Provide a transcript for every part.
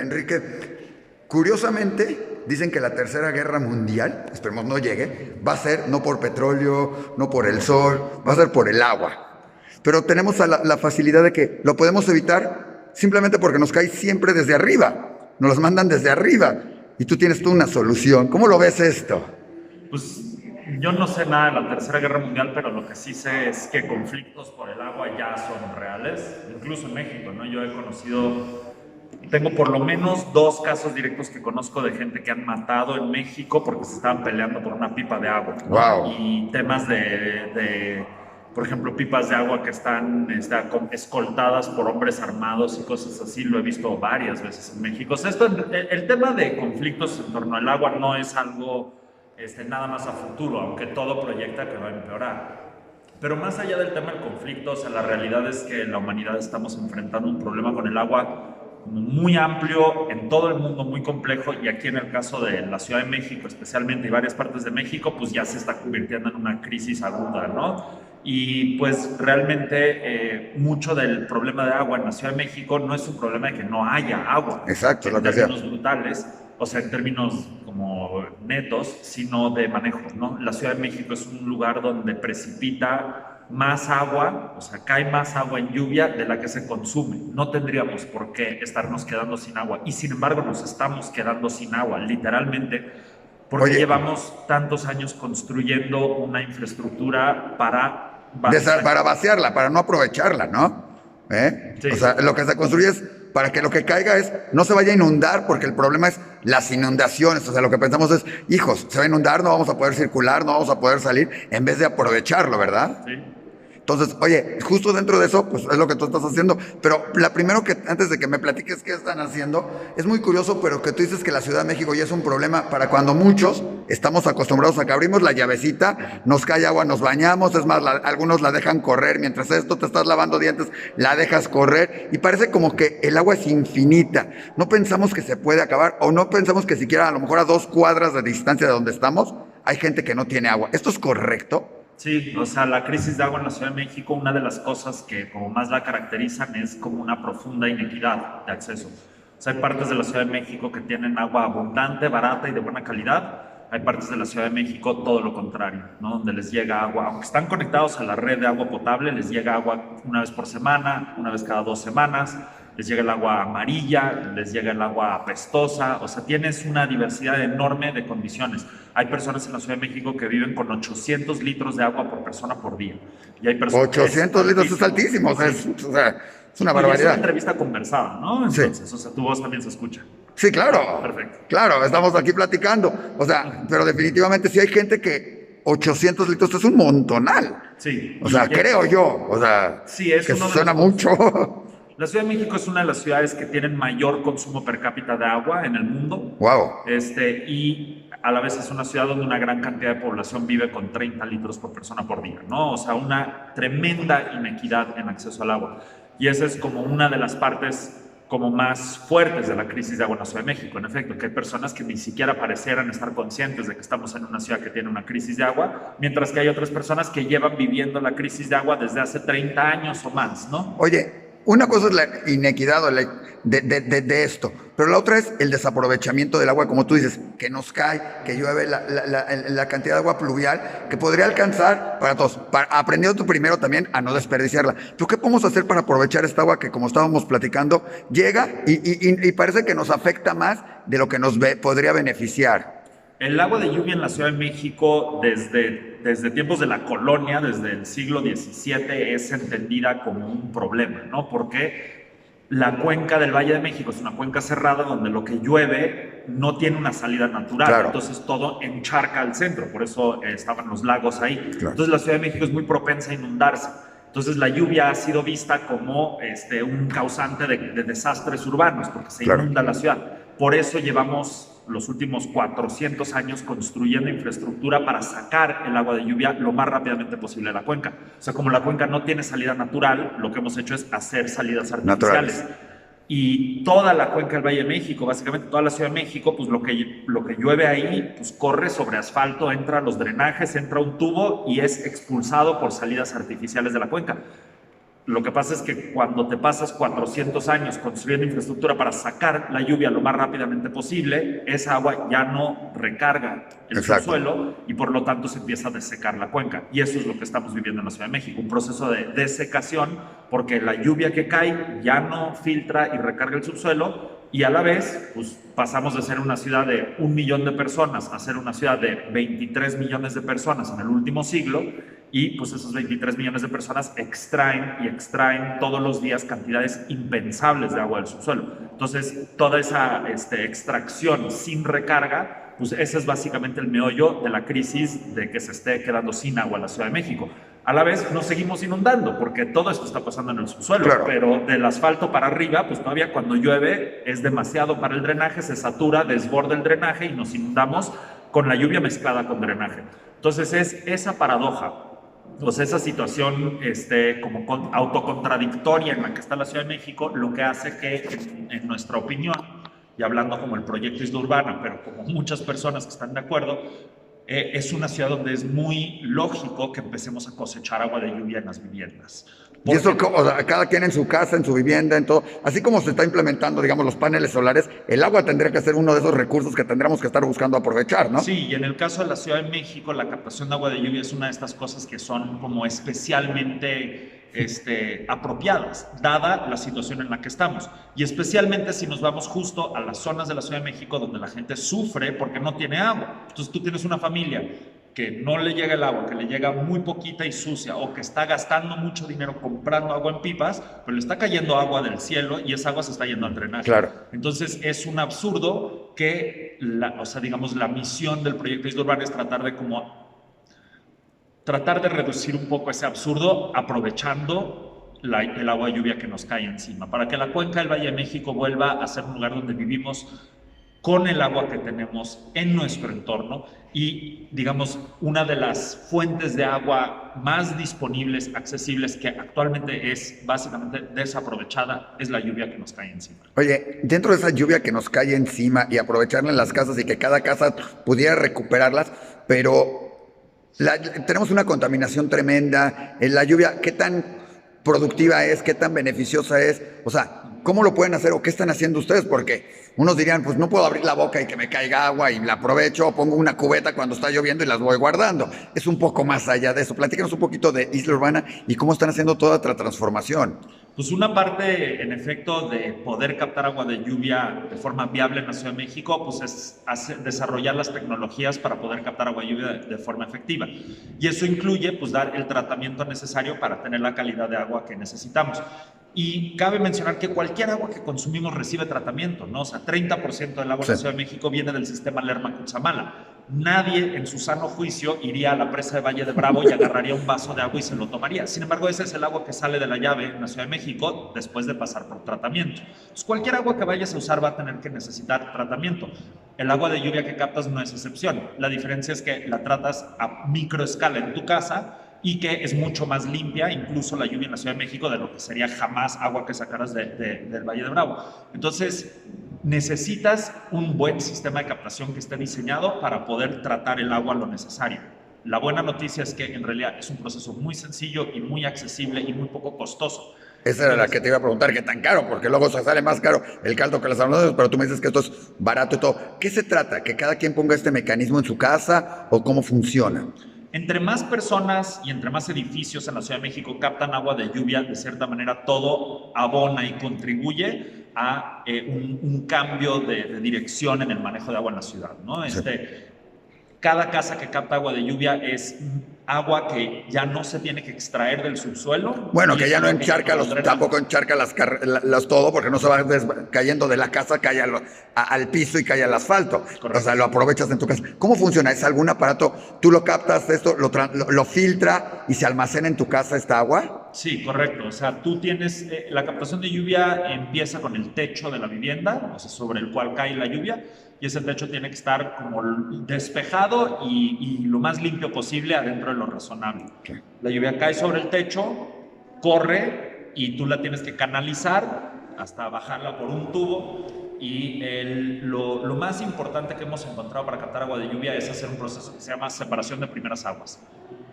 Enrique, curiosamente, dicen que la Tercera Guerra Mundial, esperemos no llegue, va a ser no por petróleo, no por el sol, va a ser por el agua. Pero tenemos la facilidad de que lo podemos evitar simplemente porque nos cae siempre desde arriba. Nos los mandan desde arriba. Y tú tienes tú una solución. ¿Cómo lo ves esto? Pues yo no sé nada de la Tercera Guerra Mundial, pero lo que sí sé es que conflictos por el agua ya son reales, incluso en México, ¿no? Yo he conocido, tengo por lo menos 2 casos directos que conozco de gente que han matado en México porque se estaban peleando por una pipa de agua, ¿no? Wow. Y temas por ejemplo, pipas de agua que están escoltadas por hombres armados y cosas así, lo he visto varias veces en México. O sea, el tema de conflictos en torno al agua no es algo nada más a futuro, aunque todo proyecta que va a empeorar. Pero más allá del tema del conflicto, o sea, la realidad es que en la humanidad estamos enfrentando un problema con el agua muy amplio, en todo el mundo muy complejo, y aquí en el caso de la Ciudad de México especialmente y varias partes de México, pues ya se está convirtiendo en una crisis aguda, ¿no? Y pues realmente mucho del problema de agua en la Ciudad de México no es un problema de que no haya agua, Exacto, lo en que sea. términos brutales, o sea, en términos como netos, sino de manejo, ¿no? La Ciudad de México es un lugar donde precipita más agua, o sea, cae más agua en lluvia de la que se consume. No tendríamos por qué estarnos quedando sin agua y sin embargo nos estamos quedando sin agua, literalmente, porque Oye, llevamos tantos años construyendo una infraestructura para vaciar. para vaciarla, para no aprovecharla, ¿no? O Sí, sea, lo que se construye es para que lo que caiga es, no se vaya a inundar, porque el problema es las inundaciones. O sea, lo que pensamos es, hijos, se va a inundar, no vamos a poder circular, no vamos a poder salir, en vez de aprovecharlo, ¿verdad? sí. Entonces, oye, justo dentro de eso, pues es lo que tú estás haciendo. Pero la primero que, antes de que me platiques qué están haciendo, es muy curioso, pero que tú dices que la Ciudad de México ya es un problema para cuando muchos estamos acostumbrados a que abrimos la llavecita, nos cae agua, nos bañamos, es más, algunos la dejan correr, mientras esto te estás lavando dientes, la dejas correr, y parece como que el agua es infinita. No pensamos que se puede acabar, o no pensamos que siquiera a lo mejor a 2 cuadras de distancia de donde estamos, hay gente que no tiene agua. ¿Esto es correcto? Sí, o sea, la crisis de agua en la Ciudad de México, una de las cosas que como más la caracterizan es como una profunda inequidad de acceso. O sea, hay partes de la Ciudad de México que tienen agua abundante, barata y de buena calidad. Hay partes de la Ciudad de México todo lo contrario, ¿no? Donde les llega agua, aunque están conectados a la red de agua potable, les llega agua una vez por semana, una vez cada 2 semanas, les llega el agua amarilla, les llega el agua apestosa, o sea, tienes una diversidad enorme de condiciones. Hay personas en la Ciudad de México que viven con 800 litros de agua por persona por día. Y hay personas, es 800 litros es altísimo, altísimo, sí. o sea, es una Y es una barbaridad. entrevista conversada, ¿no? Sí, Entonces, o sea, tu voz también se escucha. sí, Ah, claro, perfecto. claro, estamos aquí platicando. O sea, pero definitivamente sí hay gente que 800 litros es un montonal. Sí, O sea, creo yo, o sea, sí, es que uno de los suena mucho. La Ciudad de México es una de las ciudades que tienen mayor consumo per cápita de agua en el mundo. Wow. Y a la vez es una ciudad donde una gran cantidad de población vive con 30 litros por persona por día, ¿no? O sea, una tremenda inequidad en acceso al agua. Y esa es como una de las partes como más fuertes de la crisis de agua en la Ciudad de México. En efecto, que hay personas que ni siquiera parecieran estar conscientes de que estamos en una ciudad que tiene una crisis de agua, mientras que hay otras personas que llevan viviendo la crisis de agua desde hace 30 años o más, ¿no? Oye, una cosa es la inequidad o de esto, pero la otra es el desaprovechamiento del agua, como tú dices, que nos cae, que llueve la cantidad de agua pluvial que podría alcanzar para todos. Aprendiendo tú primero también a no desperdiciarla. ¿Pero qué podemos hacer para aprovechar esta agua que, como estábamos platicando, llega y parece que nos afecta más de lo que nos podría beneficiar? El agua de lluvia en la Ciudad de México desde tiempos de la colonia, desde el siglo XVII, es entendida como un problema, ¿no? Porque la cuenca del Valle de México es una cuenca cerrada donde lo que llueve no tiene una salida natural, Claro, entonces todo encharca al centro, por eso estaban los lagos ahí. claro. Entonces la Ciudad de México es muy propensa a inundarse. Entonces la lluvia ha sido vista como un causante de desastres urbanos, porque se Claro. inunda la ciudad. Por eso llevamos los últimos 400 años construyendo infraestructura para sacar el agua de lluvia lo más rápidamente posible de la cuenca. O sea, como la cuenca no tiene salida natural, lo que hemos hecho es hacer salidas artificiales. Naturales. Y toda la cuenca del Valle de México, básicamente toda la Ciudad de México, pues lo que llueve ahí, pues corre sobre asfalto, entra a los drenajes, entra a un tubo y es expulsado por salidas artificiales de la cuenca. Lo que pasa es que cuando te pasas 400 años construyendo infraestructura para sacar la lluvia lo más rápidamente posible, esa agua ya no recarga el subsuelo y por lo tanto se empieza a desecar la cuenca. Y eso es lo que estamos viviendo en la Ciudad de México, un proceso de desecación porque la lluvia que cae ya no filtra y recarga el subsuelo y a la vez pues, pasamos de ser una ciudad de 1 millón de personas a ser una ciudad de 23 millones de personas en el último siglo. Y pues esos 23 millones de personas extraen todos los días cantidades impensables de agua del subsuelo. Entonces, toda esa extracción sin recarga, pues ese es básicamente el meollo de la crisis de que se esté quedando sin agua en la Ciudad de México. A la vez nos seguimos inundando porque todo esto está pasando en el subsuelo, claro. Pero del asfalto para arriba, pues todavía cuando llueve es demasiado para el drenaje, se satura, desborda el drenaje y nos inundamos con la lluvia mezclada con drenaje. Entonces es esa paradoja. Pues esa situación como autocontradictoria en la que está la Ciudad de México, lo que hace que, en nuestra opinión, y hablando como el proyecto Isla Urbana, pero como muchas personas que están de acuerdo, es una ciudad donde es muy lógico que empecemos a cosechar agua de lluvia en las viviendas. Y eso, o sea, cada quien en su casa, en su vivienda, en todo, así como se está implementando, digamos, los paneles solares, el agua tendría que ser uno de esos recursos que tendríamos que estar buscando aprovechar, ¿no? Sí, y en el caso de la Ciudad de México, la captación de agua de lluvia es una de estas cosas que son como especialmente apropiadas, dada la situación en la que estamos. Y especialmente si nos vamos justo a las zonas de la Ciudad de México donde la gente sufre porque no tiene agua. Entonces tú tienes una familia que no le llega el agua, que le llega muy poquita y sucia, o que está gastando mucho dinero comprando agua en pipas, pero le está cayendo agua del cielo y esa agua se está yendo al drenaje. Claro. Entonces es un absurdo que, la misión del proyecto Isla Urbana es tratar de reducir un poco ese absurdo aprovechando el agua de lluvia que nos cae encima, para que la cuenca del Valle de México vuelva a ser un lugar donde vivimos con el agua que tenemos en nuestro entorno y, digamos, una de las fuentes de agua más disponibles, accesibles, que actualmente es básicamente desaprovechada, es la lluvia que nos cae encima. Oye, dentro de esa lluvia que nos cae encima y aprovecharla en las casas y que cada casa pudiera recuperarlas, pero tenemos una contaminación tremenda, la lluvia, ¿qué tan productiva es? ¿Qué tan beneficiosa es? O sea, ¿cómo lo pueden hacer o qué están haciendo ustedes? Porque unos dirían, pues no puedo abrir la boca y que me caiga agua y la aprovecho, o pongo una cubeta cuando está lloviendo y las voy guardando. Es un poco más allá de eso. Platícanos un poquito de Isla Urbana y cómo están haciendo toda otra transformación. Pues una parte, en efecto, de poder captar agua de lluvia de forma viable en la Ciudad de México, pues es desarrollar las tecnologías para poder captar agua de lluvia de forma efectiva. Y eso incluye, pues, dar el tratamiento necesario para tener la calidad de agua que necesitamos. Y cabe mencionar que cualquier agua que consumimos recibe tratamiento, ¿no? O sea, 30% del agua de la Ciudad de México viene del sistema Lerma-Cutzamala. Nadie en su sano juicio iría a la presa de Valle de Bravo y agarraría un vaso de agua y se lo tomaría. Sin embargo, ese es el agua que sale de la llave en la Ciudad de México después de pasar por tratamiento. Entonces, cualquier agua que vayas a usar va a tener que necesitar tratamiento. El agua de lluvia que captas no es excepción. La diferencia es que la tratas a microescala en tu casa y que es mucho más limpia, incluso la lluvia en la Ciudad de México, de lo que sería jamás agua que sacaras del Valle de Bravo. Entonces, necesitas un buen sistema de captación que esté diseñado para poder tratar el agua lo necesario. La buena noticia es que en realidad es un proceso muy sencillo y muy accesible y muy poco costoso. Esa era la que te iba a preguntar, ¿qué tan caro? Porque luego se sale más caro el caldo que las almohadas, pero tú me dices que esto es barato y todo. ¿Qué se trata? ¿Que cada quien ponga este mecanismo en su casa o cómo funciona? Entre más personas y entre más edificios en la Ciudad de México captan agua de lluvia, de cierta manera todo abona y contribuye a un cambio de dirección en el manejo de agua en la ciudad, ¿no? Sí. Cada casa que capta agua de lluvia es agua que ya no se tiene que extraer del subsuelo. Bueno, que ya no encharca, tampoco encharca todo, porque no se va cayendo de la casa, cae al piso y cae al asfalto. Correcto. O sea, lo aprovechas en tu casa. ¿Cómo funciona? ¿Es algún aparato? ¿Tú lo captas, esto lo filtra y se almacena en tu casa esta agua? Sí, correcto. O sea, tú tienes, la captación de lluvia empieza con el techo de la vivienda, o sea, sobre el cual cae la lluvia, y ese techo tiene que estar como despejado y lo más limpio posible adentro de lo razonable. Okay. La lluvia cae sobre el techo, corre y tú la tienes que canalizar hasta bajarla por un tubo. Y lo más importante que hemos encontrado para captar agua de lluvia es hacer un proceso que se llama separación de primeras aguas.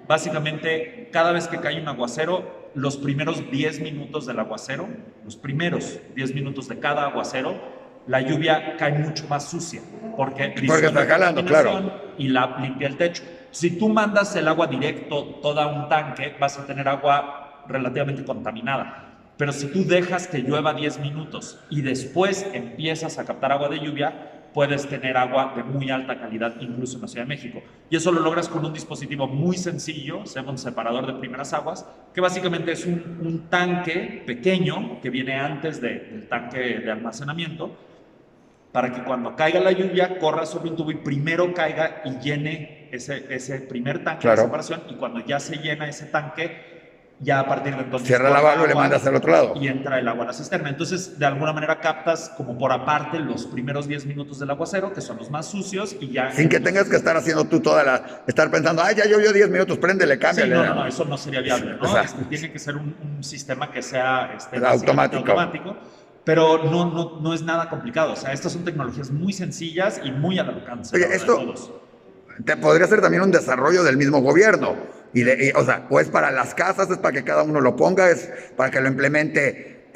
Básicamente, cada vez que cae un aguacero, los primeros 10 minutos del aguacero, los primeros 10 minutos de cada aguacero, la lluvia cae mucho más sucia, porque está jalando, claro. y la limpia el techo. Si tú mandas el agua directo toda un tanque, vas a tener agua relativamente contaminada. Pero si tú dejas que llueva 10 minutos y después empiezas a captar agua de lluvia, puedes tener agua de muy alta calidad incluso en la Ciudad de México. Y eso lo logras con un dispositivo muy sencillo, se llama un separador de primeras aguas, que básicamente es un tanque pequeño que viene antes del tanque de almacenamiento, para que cuando caiga la lluvia corra sobre un tubo y primero caiga y llene ese primer tanque de separación, y cuando ya se llena ese tanque, ya a partir de entonces cierra la válvula y le mandas al otro lado y entra el agua a la cisterna. Entonces de alguna manera captas como por aparte los primeros 10 minutos del aguacero, que son los más sucios, y ya sin que tengas que estar haciendo tú estar pensando, ay, ya llovió 10 minutos, préndele, cámbiale. Sí, no, eso no sería viable, ¿no? Tiene que ser un sistema que sea automático. Pero no es nada complicado. O sea, estas son tecnologías muy sencillas y muy al alcance. Oye, esto de todos. Podría ser también un desarrollo del mismo gobierno. O sea, o es para las casas, es para que cada uno lo ponga, es para que lo implemente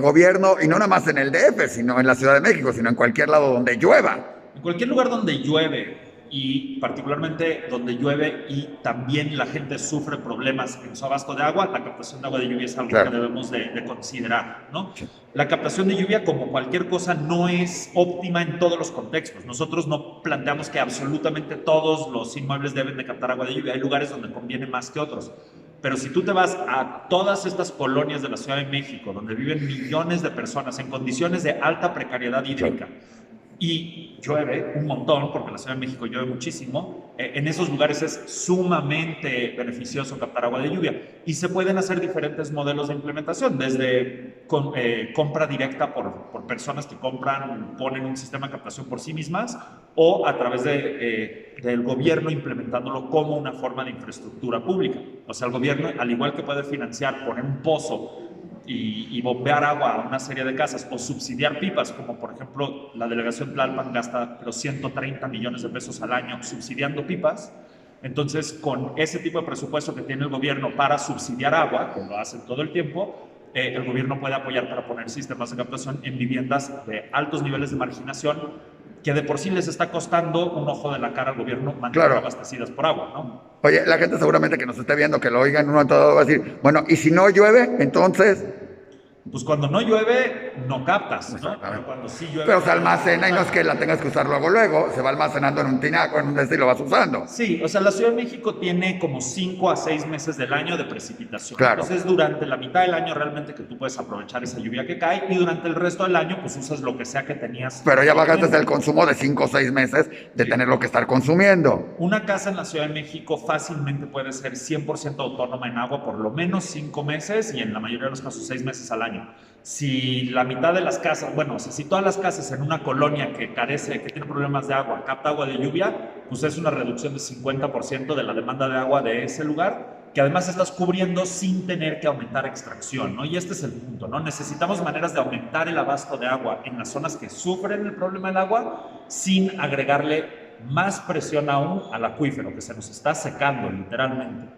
gobierno, y no nada más en el DF, sino en la Ciudad de México, sino en cualquier lado donde llueva. En cualquier lugar donde llueve, y particularmente donde llueve y también la gente sufre problemas en su abasto de agua, la captación de agua de lluvia es algo que debemos de considerar, ¿no? Sí. La captación de lluvia, como cualquier cosa, no es óptima en todos los contextos. Nosotros no planteamos que absolutamente todos los inmuebles deben de captar agua de lluvia. Hay lugares donde conviene más que otros. Pero si tú te vas a todas estas colonias de la Ciudad de México, donde viven millones de personas en condiciones de alta precariedad hídrica, y llueve un montón, porque la Ciudad de México llueve muchísimo, en esos lugares es sumamente beneficioso captar agua de lluvia. Y se pueden hacer diferentes modelos de implementación, desde compra directa por personas que ponen un sistema de captación por sí mismas, o a través del gobierno implementándolo como una forma de infraestructura pública. O sea, el gobierno, al igual que puede financiar, poner un pozo y bombear agua a una serie de casas, o subsidiar pipas, como por ejemplo la delegación Tlalpan gasta los 130 millones de pesos al año subsidiando pipas. Entonces, con ese tipo de presupuesto que tiene el gobierno para subsidiar agua, como lo hacen todo el tiempo, el gobierno puede apoyar para poner sistemas de captación en viviendas de altos niveles de marginación, que de por sí les está costando un ojo de la cara al gobierno mantener abastecidas por agua, ¿no? Oye, la gente seguramente que nos esté viendo, que lo oigan, uno todo va a decir, bueno, ¿y si no llueve, entonces? Pues cuando no llueve, no captas, ¿no? Pero cuando sí llueve... Pero se almacena, y no es que la tengas que usar luego, se va almacenando en un tinaco, en un y lo vas usando. Sí, o sea, la Ciudad de México tiene como 5 a 6 meses del año de precipitación. Claro. Entonces, durante la mitad del año realmente que tú puedes aprovechar esa lluvia que cae, y durante el resto del año, pues usas lo que sea que tenías. Pero ya bajaste el consumo de 5 o 6 meses de tenerlo que estar consumiendo. Una casa en la Ciudad de México fácilmente puede ser 100% autónoma en agua por lo menos 5 meses, y en la mayoría de los casos 6 meses al año. Si la mitad de las casas, o sea, si todas las casas en una colonia que tiene problemas de agua, capta agua de lluvia, pues es una reducción de 50% de la demanda de agua de ese lugar, que además estás cubriendo sin tener que aumentar extracción, ¿no? Y este es el punto, ¿no? Necesitamos maneras de aumentar el abasto de agua en las zonas que sufren el problema del agua, sin agregarle más presión aún al acuífero, que se nos está secando literalmente.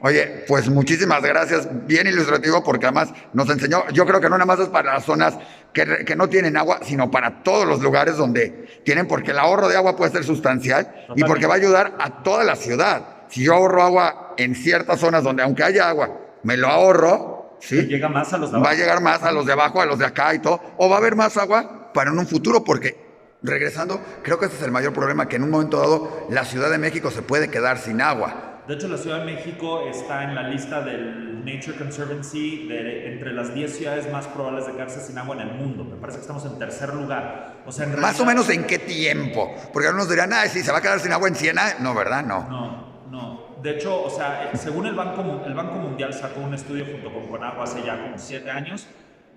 Oye, pues muchísimas gracias, bien ilustrativo, porque además nos enseñó, yo creo que no nada más es para las zonas que no tienen agua, sino para todos los lugares donde tienen, porque el ahorro de agua puede ser sustancial. Totalmente. Y porque va a ayudar a toda la ciudad. Si yo ahorro agua en ciertas zonas donde aunque haya agua, me lo ahorro, ¿sí? Llega más a los de abajo. Va a llegar más a los de abajo, a los de acá y todo, o va a haber más agua para en un futuro, porque regresando, creo que ese es el mayor problema, que en un momento dado la Ciudad de México se puede quedar sin agua. De hecho, la Ciudad de México está en la lista del Nature Conservancy entre las 10 ciudades más probables de quedarse sin agua en el mundo. Me parece que estamos en tercer lugar. O sea, ¿Más o menos en qué tiempo? Porque algunos dirán, si se va a quedar sin agua en Siena. No, ¿verdad? No. De hecho, o sea, según el Banco Mundial sacó un estudio junto con Conagua hace ya como 7 años.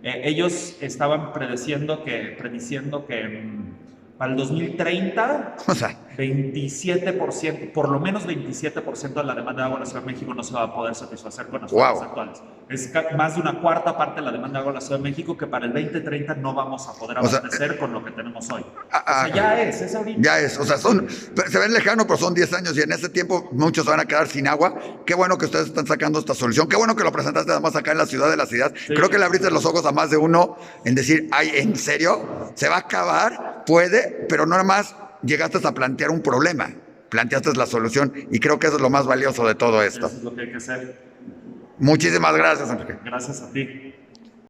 Ellos estaban prediciendo que para el 2030... O sea, 27%, por lo menos 27% de la demanda de agua en la Ciudad de México no se va a poder satisfacer con las fuentes actuales. Es más de una cuarta parte de la demanda de agua en la Ciudad de México que para el 2030 no vamos a poder abastecer con lo que tenemos hoy. Es ahorita. Ya es, o sea, se ven lejano, pero son 10 años y en ese tiempo muchos se van a quedar sin agua. Qué bueno que ustedes están sacando esta solución, qué bueno que lo presentaste además acá en la ciudad de las ideas. Sí, creo que le abriste los ojos a más de uno en decir, ay, ¿en serio? ¿Se va a acabar? Puede, pero no nada más llegaste a plantear un problema, planteaste la solución y creo que eso es lo más valioso de todo esto. Eso es lo que hay que hacer. Muchísimas gracias, Enrique. Gracias a ti.